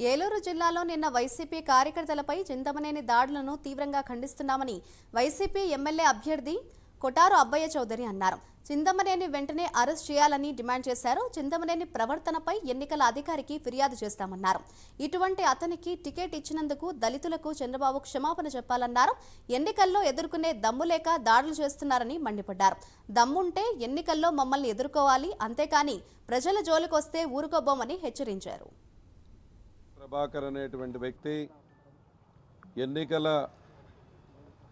ఏలూరు జిల్లాలో నిన్న వైసీపీ కార్యకర్తలపై చింతమనేని దాడులను తీవ్రంగా ఖండిస్తున్నామని వైసీపీ ఎమ్మెల్యే అభ్యర్థి కొటారు అబ్బయ్య చౌదరి అన్నారు. చింతమనేని వెంటనే అరెస్ట్ చేయాలని డిమాండ్ చేశారు. చింతమనేని ప్రవర్తనపై ఎన్నికల అధికారికి ఫిర్యాదు చేస్తామన్నారు. ఇటువంటి అతనికి టికెట్ ఇచ్చినందుకు దళితులకు చంద్రబాబు క్షమాపణ చెప్పాలన్నారు. ఎన్నికల్లో ఎదుర్కొనే దమ్ము లేక దాడులు చేస్తున్నారని మండిపడ్డారు. దమ్ముంటే ఎన్నికల్లో మమ్మల్ని ఎదుర్కోవాలి, అంతేకాని ప్రజల జోలికొస్తే ఊరుకోబోమని హెచ్చరించారు. ప్రభాకర్ అనేటువంటి వ్యక్తి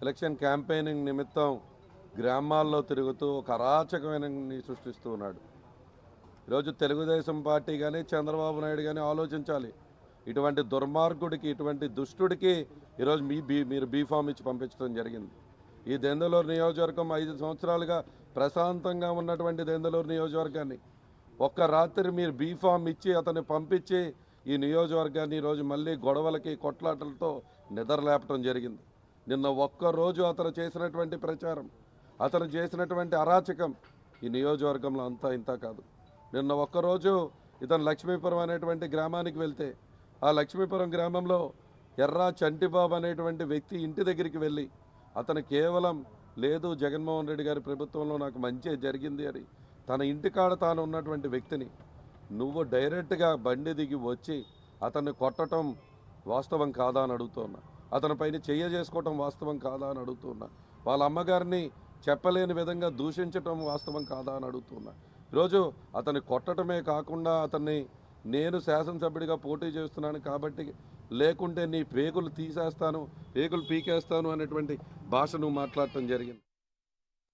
ఎలక్షన్ క్యాంపెయినింగ్ నిమిత్తం గ్రామాల్లో తిరుగుతూ ఒక అరాచకమైన సృష్టిస్తూ ఉన్నాడు. ఈరోజు తెలుగుదేశం పార్టీ కానీ చంద్రబాబు నాయుడు కానీ ఆలోచించాలి. ఇటువంటి దుర్మార్గుడికి, ఇటువంటి దుష్టుడికి ఈరోజు మీరు బీఫామ్ ఇచ్చి పంపించడం జరిగింది. ఈ దెందులూరు నియోజకవర్గం 5 సంవత్సరాలుగా ప్రశాంతంగా ఉన్నటువంటి దెందులూరు నియోజకవర్గాన్ని ఒక్క రాత్రి మీరు బీఫామ్ ఇచ్చి అతన్ని పంపించి ఈ నియోజకవర్గాన్ని ఈరోజు మళ్ళీ గొడవలకి, కొట్లాటలతో నిద్రలేపటం జరిగింది. నిన్న ఒక్కరోజు అతను చేసినటువంటి ప్రచారం, అతను చేసినటువంటి అరాచకం ఈ నియోజకవర్గంలో అంతా ఇంత కాదు. నిన్న ఒక్కరోజు ఇతను లక్ష్మీపురం అనేటువంటి గ్రామానికి వెళ్తే ఆ లక్ష్మీపురం గ్రామంలో ఎర్రా చంటిబాబు అనేటువంటి వ్యక్తి ఇంటి దగ్గరికి వెళ్ళి అతను కేవలం లేదు జగన్మోహన్ రెడ్డి గారి ప్రభుత్వంలో నాకు మంచి జరిగింది అని తన ఇంటికాడ తాను ఉన్నటువంటి వ్యక్తిని నువ్వు డైరెక్ట్గా బండి దిగి వచ్చి అతన్ని కొట్టడం వాస్తవం కాదా అని అడుగుతున్నా. అతని పైన చేసుకోవటం వాస్తవం కాదా అని అడుగుతున్నా. వాళ్ళ అమ్మగారిని చెప్పలేని విధంగా దూషించటం వాస్తవం కాదా అని అడుగుతున్నా. ఈరోజు అతన్ని కొట్టడమే కాకుండా అతన్ని నేను శాసనసభ్యుడిగా పోటీ చేస్తున్నాను కాబట్టి లేకుంటే నీ పేగులు తీసేస్తాను, పేగులు పీకేస్తాను అనేటువంటి భాష నువ్వు మాట్లాడటం జరిగింది.